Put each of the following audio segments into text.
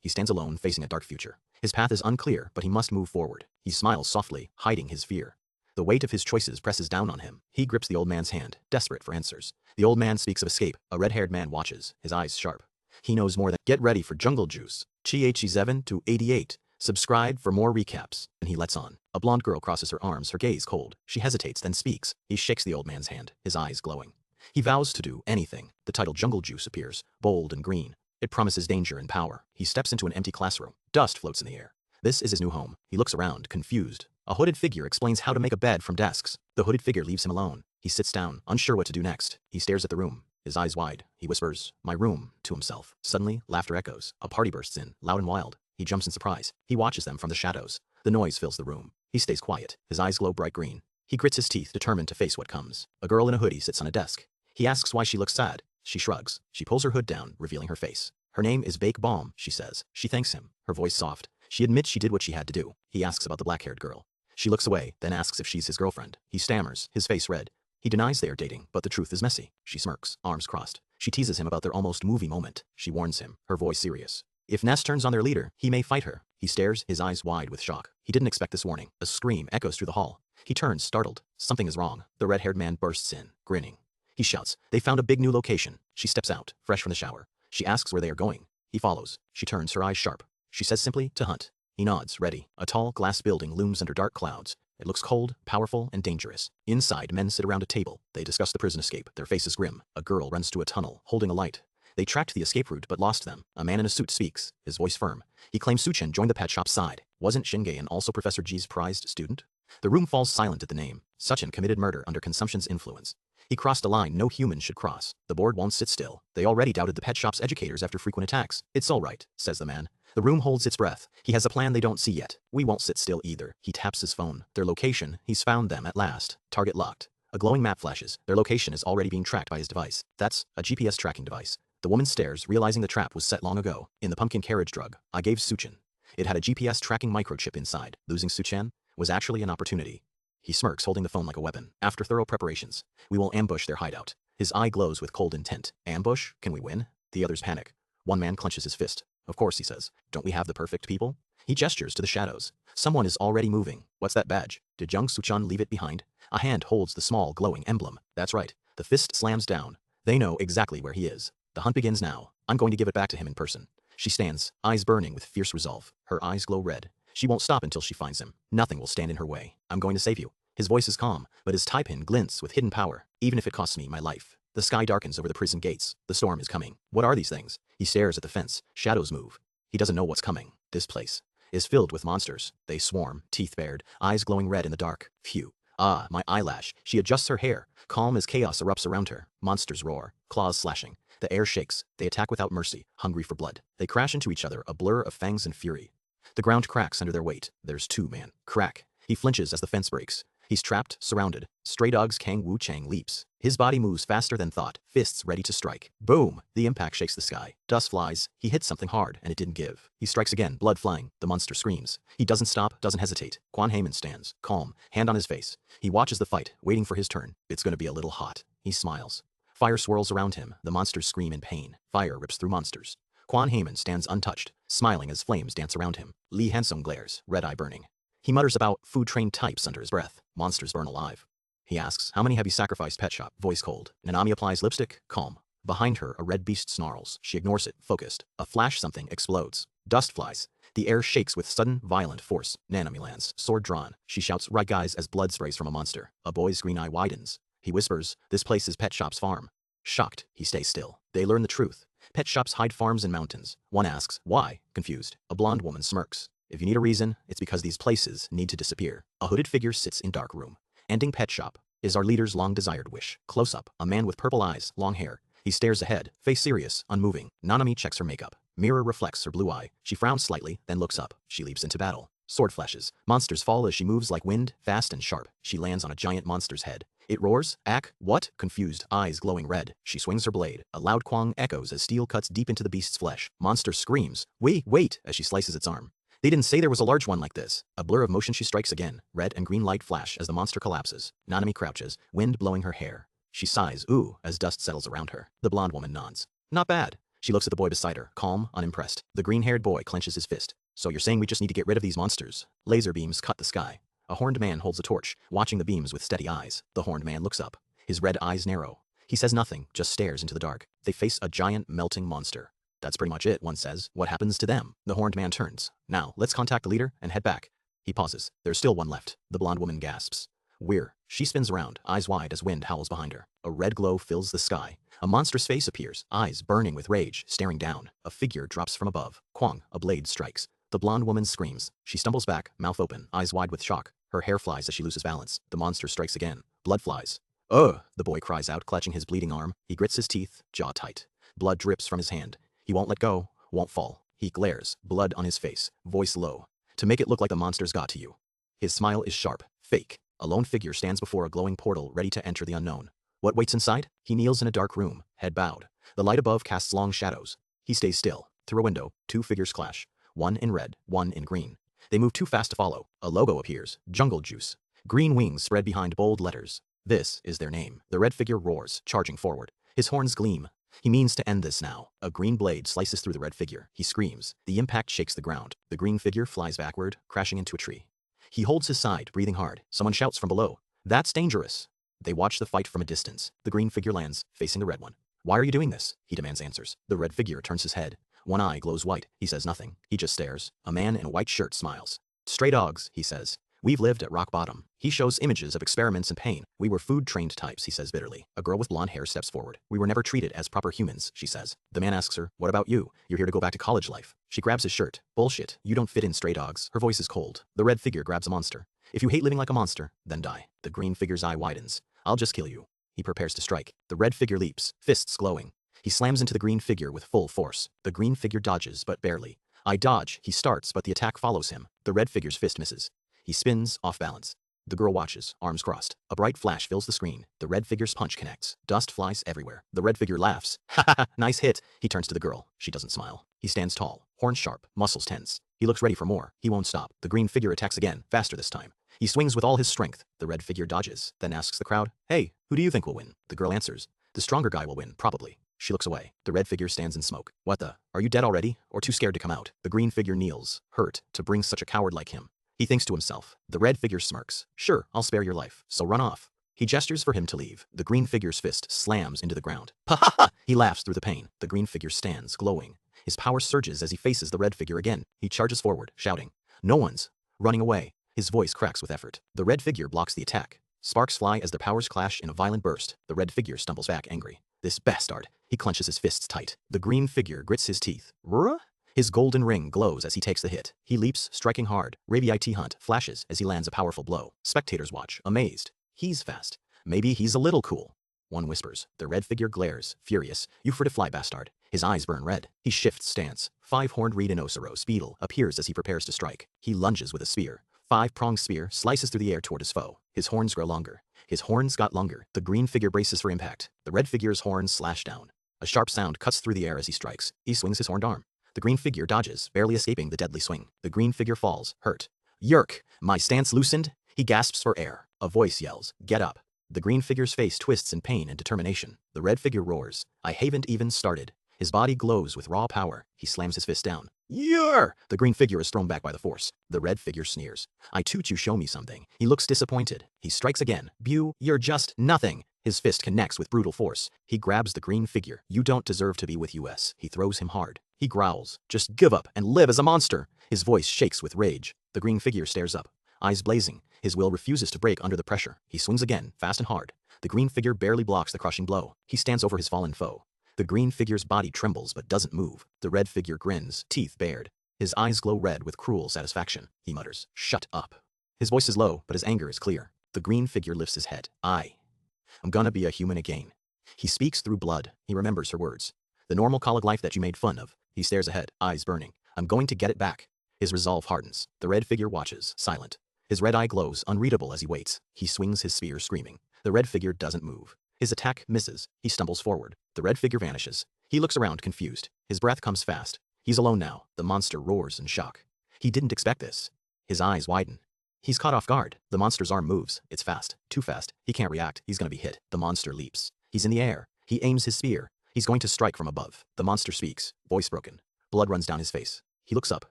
He stands alone, facing a dark future. His path is unclear, but he must move forward. He smiles softly, hiding his fear. The weight of his choices presses down on him. He grips the old man's hand, desperate for answers. The old man speaks of escape. A red-haired man watches, his eyes sharp. He knows more than get ready for jungle juice. Chi 7 to 88. Subscribe for more recaps. And he lets on. A blonde girl crosses her arms, her gaze cold. She hesitates, then speaks. He shakes the old man's hand, his eyes glowing. He vows to do anything. The title Jungle Juice appears, bold and green. It promises danger and power. He steps into an empty classroom. Dust floats in the air. This is his new home. He looks around, confused. A hooded figure explains how to make a bed from desks. The hooded figure leaves him alone. He sits down, unsure what to do next. He stares at the room, his eyes wide. He whispers, "My room," to himself. Suddenly, laughter echoes. A party bursts in, loud and wild. He jumps in surprise. He watches them from the shadows. The noise fills the room. He stays quiet. His eyes glow bright green. He grits his teeth, determined to face what comes. A girl in a hoodie sits on a desk. He asks why she looks sad. She shrugs. She pulls her hood down, revealing her face. Her name is Bake Bomb, she says. She thanks him, her voice soft. She admits she did what she had to do. He asks about the black-haired girl. She looks away, then asks if she's his girlfriend. He stammers, his face red. He denies they are dating, but the truth is messy. She smirks, arms crossed. She teases him about their almost movie moment. She warns him, her voice serious. If Ness turns on their leader, he may fight her. He stares, his eyes wide with shock. He didn't expect this warning. A scream echoes through the hall. He turns, startled. Something is wrong. The red-haired man bursts in, grinning. He shouts, "They found a big new location." She steps out, fresh from the shower. She asks where they are going. He follows. She turns, her eyes sharp. She says simply, "To hunt." He nods, ready. A tall glass building looms under dark clouds. It looks cold, powerful, and dangerous. Inside, men sit around a table. They discuss the prison escape, their faces grim. A girl runs to a tunnel, holding a light. They tracked the escape route but lost them. A man in a suit speaks, his voice firm. He claims Suchen joined the pet shop's side. Wasn't Shingein also Professor G's prized student? The room falls silent at the name. Suchen committed murder under consumption's influence. He crossed a line no human should cross. The board won't sit still. They already doubted the pet shop's educators after frequent attacks. "It's all right," says the man. The room holds its breath. He has a plan they don't see yet. "We won't sit still either." He taps his phone. Their location, he's found them at last. Target locked. A glowing map flashes. Their location is already being tracked by his device. That's a GPS tracking device. The woman stares, realizing the trap was set long ago. In the pumpkin carriage drug I gave Suchen. It had a GPS tracking microchip inside. Losing Suchen was actually an opportunity. He smirks, holding the phone like a weapon. After thorough preparations, we will ambush their hideout. His eye glows with cold intent. Ambush? Can we win? The others panic. One man clenches his fist. "Of course," he says. "Don't we have the perfect people?" He gestures to the shadows. Someone is already moving. What's that badge? Did young Suchan leave it behind? A hand holds the small, glowing emblem. That's right. The fist slams down. They know exactly where he is. The hunt begins now. I'm going to give it back to him in person. She stands, eyes burning with fierce resolve. Her eyes glow red. She won't stop until she finds him. Nothing will stand in her way. "I'm going to save you." His voice is calm, but his tie-pin glints with hidden power, even if it costs me my life. The sky darkens over the prison gates. The storm is coming. What are these things? He stares at the fence. Shadows move. He doesn't know what's coming. This place is filled with monsters. They swarm, teeth bared, eyes glowing red in the dark. Phew. Ah, my eyelash. She adjusts her hair. Calm as chaos erupts around her. Monsters roar, claws slashing. The air shakes. They attack without mercy, hungry for blood. They crash into each other, a blur of fangs and fury. The ground cracks under their weight. There's two, man. Crack. He flinches as the fence breaks. He's trapped, surrounded. Stray Dog's Kang Wu Chang leaps. His body moves faster than thought, fists ready to strike. Boom! The impact shakes the sky. Dust flies. He hits something hard, and it didn't give. He strikes again, blood flying. The monster screams. He doesn't stop, doesn't hesitate. Quan Heyman stands, calm, hand on his face. He watches the fight, waiting for his turn. It's gonna be a little hot. He smiles. Fire swirls around him. The monsters scream in pain. Fire rips through monsters. Quan Heyman stands untouched, smiling as flames dance around him. Lee Hansong glares, red eye burning. He mutters about food-trained types under his breath. Monsters burn alive. He asks, "How many have you sacrificed, pet shop?" Voice cold. Nanami applies lipstick, calm. Behind her, a red beast snarls. She ignores it, focused. A flash, something explodes. Dust flies. The air shakes with sudden, violent force. Nanami lands, sword drawn. She shouts, "Right guys," as blood sprays from a monster. A boy's green eye widens. He whispers, "This place is Pet Shop's farm." Shocked, he stays still. They learn the truth. Pet shops hide farms in mountains. One asks, "Why?" Confused. A blonde woman smirks. "If you need a reason, it's because these places need to disappear." A hooded figure sits in dark room. Ending Pet Shop is our leader's long-desired wish. Close up, a man with purple eyes, long hair. He stares ahead, face serious, unmoving. Nanami checks her makeup. Mirror reflects her blue eye. She frowns slightly, then looks up. She leaps into battle. Sword flashes. Monsters fall as she moves like wind, fast and sharp. She lands on a giant monster's head. It roars. "Ack, what?" Confused, eyes glowing red. She swings her blade. A loud quang echoes as steel cuts deep into the beast's flesh. Monster screams, Wait, as she slices its arm. "They didn't say there was a large one like this." A blur of motion, she strikes again. Red and green light flash as the monster collapses. Nanami crouches, wind blowing her hair. She sighs, ooh, as dust settles around her. The blonde woman nods. "Not bad." She looks at the boy beside her, calm, unimpressed. The green-haired boy clenches his fist. So you're saying we just need to get rid of these monsters? Laser beams cut the sky. A horned man holds a torch, watching the beams with steady eyes. The horned man looks up. His red eyes narrow. He says nothing, just stares into the dark. They face a giant, melting monster. That's pretty much it, one says. What happens to them? The horned man turns. Now, let's contact the leader and head back. He pauses. There's still one left. The blonde woman gasps. We're. She spins around, eyes wide as wind howls behind her. A red glow fills the sky. A monstrous face appears, eyes burning with rage, staring down. A figure drops from above. Kwang, a blade strikes. The blonde woman screams. She stumbles back, mouth open, eyes wide with shock. Her hair flies as she loses balance. The monster strikes again. Blood flies. Ugh! The boy cries out, clutching his bleeding arm. He grits his teeth, jaw tight. Blood drips from his hand. He won't let go, won't fall. He glares, blood on his face, voice low. To make it look like the monsters got to you. His smile is sharp, fake. A lone figure stands before a glowing portal, ready to enter the unknown. What waits inside? He kneels in a dark room, head bowed. The light above casts long shadows. He stays still. Through a window, two figures clash. One in red, one in green. They move too fast to follow. A logo appears, Jungle Juice. Green wings spread behind bold letters. This is their name. The red figure roars, charging forward. His horns gleam. He means to end this now. A green blade slices through the red figure. He screams. The impact shakes the ground. The green figure flies backward, crashing into a tree. He holds his side, breathing hard. Someone shouts from below. That's dangerous. They watch the fight from a distance. The green figure lands, facing the red one. Why are you doing this? He demands answers. The red figure turns his head. One eye glows white. He says nothing. He just stares. A man in a white shirt smiles. Stray dogs, he says. We've lived at rock bottom. He shows images of experiments and pain. We were food-trained types, he says bitterly. A girl with blonde hair steps forward. We were never treated as proper humans, she says. The man asks her, what about you? You're here to go back to college life. She grabs his shirt. Bullshit. You don't fit in, stray dogs. Her voice is cold. The red figure grabs a monster. If you hate living like a monster, then die. The green figure's eye widens. I'll just kill you. He prepares to strike. The red figure leaps, fists glowing. He slams into the green figure with full force. The green figure dodges, but barely. I dodge. He starts, but the attack follows him. The red figure's fist misses. He spins, off balance. The girl watches, arms crossed. A bright flash fills the screen. The red figure's punch connects. Dust flies everywhere. The red figure laughs. Ha ha ha, nice hit. He turns to the girl. She doesn't smile. He stands tall, horns sharp, muscles tense. He looks ready for more. He won't stop. The green figure attacks again, faster this time. He swings with all his strength. The red figure dodges, then asks the crowd, hey, who do you think will win? The girl answers, the stronger guy will win, probably. She looks away. The red figure stands in smoke. What the? Are you dead already? Or too scared to come out? The green figure kneels, hurt, to bring such a coward like him. He thinks to himself. The red figure smirks. Sure, I'll spare your life, so run off. He gestures for him to leave. The green figure's fist slams into the ground. Ha ha ha! He laughs through the pain. The green figure stands, glowing. His power surges as he faces the red figure again. He charges forward, shouting. No one's running away. His voice cracks with effort. The red figure blocks the attack. Sparks fly as their powers clash in a violent burst. The red figure stumbles back, angry. This bastard. He clenches his fists tight. The green figure grits his teeth. Ruh? His golden ring glows as he takes the hit. He leaps, striking hard. Rabiite Hunt flashes as he lands a powerful blow. Spectators watch, amazed. He's fast. Maybe he's a little cool. One whispers. The red figure glares, furious. You for to fly, bastard. His eyes burn red. He shifts stance. Five-horned rhinoceros beetle appears as he prepares to strike. He lunges with a spear. Five-pronged spear slices through the air toward his foe. His horns grow longer. His horns got longer. The green figure braces for impact. The red figure's horns slash down. A sharp sound cuts through the air as he strikes. He swings his horned arm. The green figure dodges, barely escaping the deadly swing. The green figure falls, hurt. Yerk! My stance loosened? He gasps for air. A voice yells, get up. The green figure's face twists in pain and determination. The red figure roars, I haven't even started. His body glows with raw power. He slams his fist down. Yer! The green figure is thrown back by the force. The red figure sneers. I toot you, show me something. He looks disappointed. He strikes again. Bew, you're just nothing. His fist connects with brutal force. He grabs the green figure. You don't deserve to be with us. He throws him hard. He growls. Just give up and live as a monster. His voice shakes with rage. The green figure stares up, eyes blazing. His will refuses to break under the pressure. He swings again, fast and hard. The green figure barely blocks the crushing blow. He stands over his fallen foe. The green figure's body trembles but doesn't move. The red figure grins, teeth bared. His eyes glow red with cruel satisfaction. He mutters, shut up. His voice is low, but his anger is clear. The green figure lifts his head. I'm gonna be a human again. He speaks through blood. He remembers her words. The normal college life that you made fun of. He stares ahead, eyes burning. I'm going to get it back. His resolve hardens. The red figure watches, silent. His red eye glows, unreadable as he waits. He swings his spear, screaming. The red figure doesn't move. His attack misses. He stumbles forward. The red figure vanishes. He looks around, confused. His breath comes fast. He's alone now. The monster roars in shock. He didn't expect this. His eyes widen. He's caught off guard. The monster's arm moves. It's fast. Too fast. He can't react. He's gonna be hit. The monster leaps. He's in the air. He aims his spear. He's going to strike from above. The monster speaks, voice broken. Blood runs down his face. He looks up.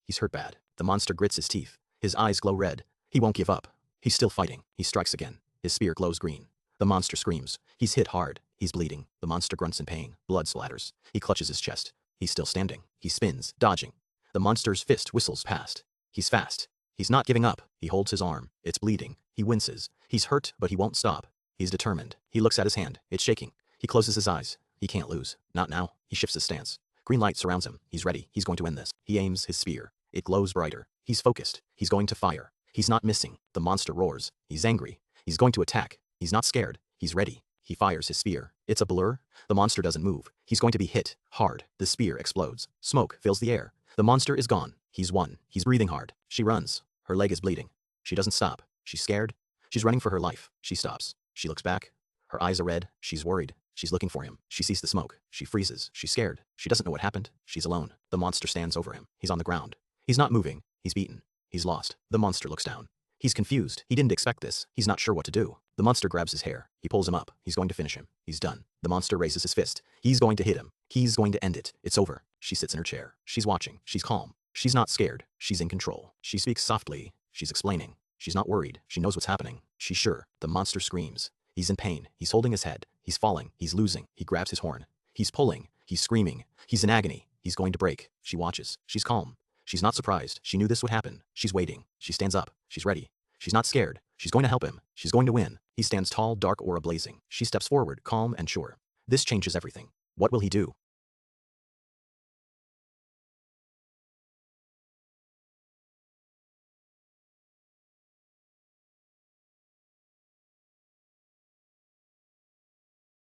He's hurt bad. The monster grits his teeth. His eyes glow red. He won't give up. He's still fighting. He strikes again. His spear glows green. The monster screams. He's hit hard. He's bleeding. The monster grunts in pain. Blood splatters. He clutches his chest. He's still standing. He spins, dodging. The monster's fist whistles past. He's fast. He's not giving up. He holds his arm. It's bleeding. He winces. He's hurt, but he won't stop. He's determined. He looks at his hand. It's shaking. He closes his eyes. He can't lose. Not now. He shifts his stance. Green light surrounds him. He's ready. He's going to win this. He aims his spear. It glows brighter. He's focused. He's going to fire. He's not missing. The monster roars. He's angry. He's going to attack. He's not scared. He's ready. He fires his spear. It's a blur. The monster doesn't move. He's going to be hit hard. The spear explodes. Smoke fills the air. The monster is gone. He's won. He's breathing hard. She runs. Her leg is bleeding. She doesn't stop. She's scared. She's running for her life. She stops. She looks back. Her eyes are red. She's worried. She's looking for him. She sees the smoke. She freezes. She's scared. She doesn't know what happened. She's alone. The monster stands over him. He's on the ground. He's not moving. He's beaten. He's lost. The monster looks down. He's confused. He didn't expect this. He's not sure what to do. The monster grabs his hair. He pulls him up. He's going to finish him. He's done. The monster raises his fist. He's going to hit him. He's going to end it. It's over. She sits in her chair. She's watching. She's calm. She's not scared. She's in control. She speaks softly. She's explaining. She's not worried. She knows what's happening. She's sure. The monster screams. He's in pain. He's holding his head. He's falling. He's losing. He grabs his horn. He's pulling. He's screaming. He's in agony. He's going to break. She watches. She's calm. She's not surprised. She knew this would happen. She's waiting. She stands up. She's ready. She's not scared. She's going to help him. She's going to win. He stands tall, dark aura blazing. She steps forward, calm and sure. This changes everything. What will he do?